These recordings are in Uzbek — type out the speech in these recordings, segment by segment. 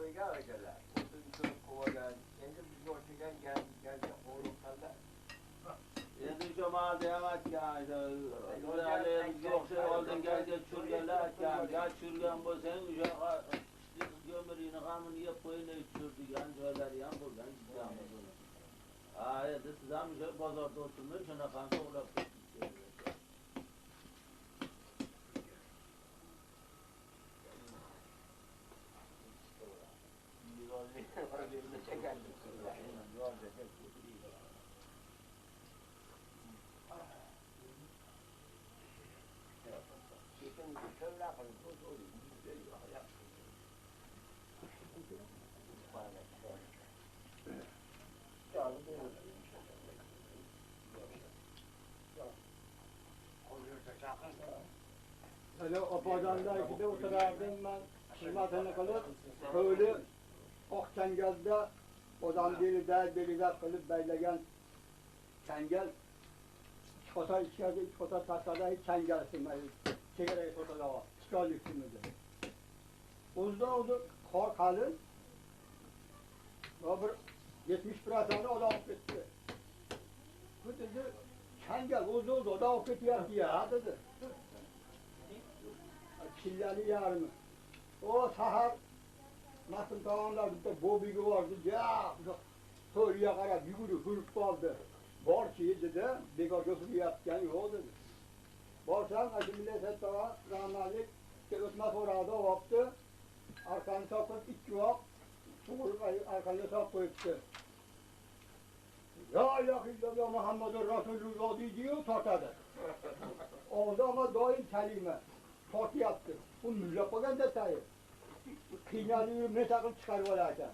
qo'ygan akalar. O'tin ko'p qo'ygan. Endi bizga o'xshagan gazga qo'yilganlar. Endi shu mahallada ham aytgan, yo'laligimizga o'xshab oldinglarga tushirganlar aytgan, ya tushirgan bo'lsang o'sha ko'mirini g'amini yeb qo'yinay tushir degan joylari ham bo'lgan chiqqanmiz. Endi siz ham o'sha bozorda o'tirmay shunaqangi to'g'lab ketdingiz. Öyle Apacan'dakide oturardım ben, hizmetini kılıp, köylü Okçengel'de odam deli kılıp beyleyen çengel, iki kota taşlarda hiç çengel sınmayı, çekerek otada var, çıkarlık sınmayı. Uzda oldu, kor kalın, ve 70% o da okutti. Bu dedi, çengel uzda oldu, o da okuttuyor diye, ha dedi. Killali yarımı. O sahar nasıl dağınlarda bobigi vardı ya soruya kadar yürü hırp kaldı. Borçayı dedi, bekar götürü yapken yok dedi. Borçan acımıyla settava rahmanlık ötme sorada yaptı. Arkanı sapıp iki vak soğurup arkanı sap koyuptu. Ya ilahe illallah Muhammedur Resulullah diyor tortadı. Oldu ama daim kelime. Tortu yaptı. Bu müllak bakan detayı. Kıynalı ürüne takıp çıkarıyorlarken.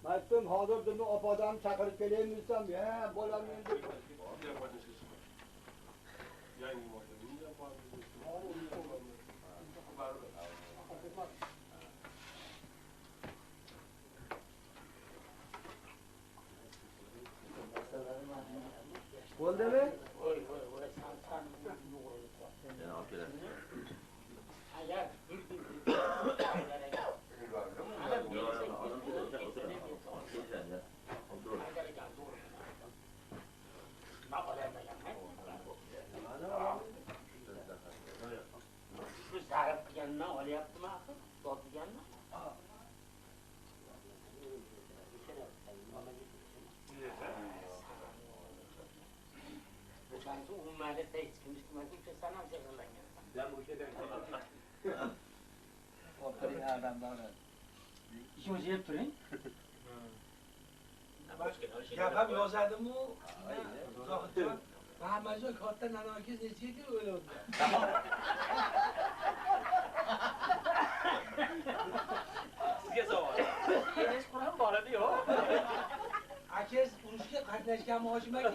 Mesut'um hazırdır mı apadan çakırıp geleyim miysem ya bolamıyorum. Oldu mu? Hayır, şu sarıp yanına öyle yaptım akıl, doldu yanına. Bu şansı umumlarda hiç kimse sana mı çekilden gelsin? Ben bu şeyden Oturing adamlar. İşimizni yeb turing. Gap ham yozadimu Zohidjon Mahamajon katta nanokiz nechiga o'ldi. Sizga savol. Kenish Qur'on bor edi-yo. Akangiz urushga qatnashganmi Hoshim aka?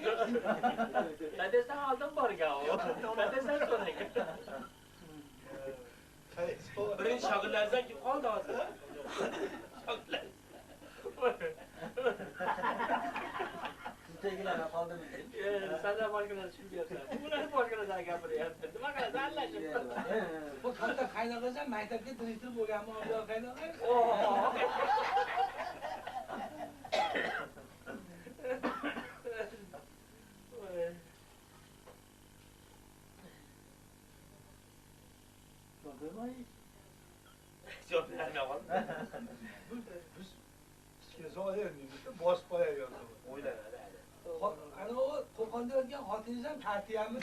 Dadasidan oldin borgan u. Dadasidan so'rang. Birinchi shogirdlaringizdan kim qoldi hozir? Shogirdlar. Sizdagilar qoldimi? Sizlar boshqalar tushunyapsan. Bularni boshqalardan gapiryapti. Nima qilasiz? Aralashib. Bu katta qaynog'asi maktabga direktor bo'lganmi, Abdulla qaynog'a? Çok nerede var? Biz kizolayapmiz, bosib qo'yaverdi. O'yladi. Ana o Qo'qonda yotgan xotiningiz ham tartiyapmi?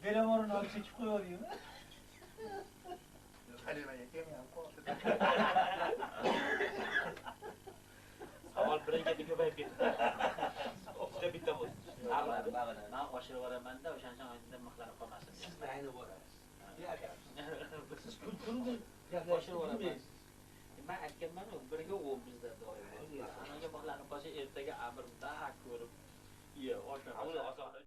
Belamorini olib chekib qo'yaverdingmi? Kalimaga kelmayam qoldi. Savol birin-ketin ko'payib ketdi. Juda bitta bo'ldi. Bag'ini. Men oshirib yuboraman-da, o'shancha oyda mixlanib qolmasin. Siz mayli borasiz. Siz kulturni Oshirib yuboraman. Men aytganman-ku, birga u bizda doim. Anaga mixlanib qolsa ertaga amrimda ko'rib, oshirib.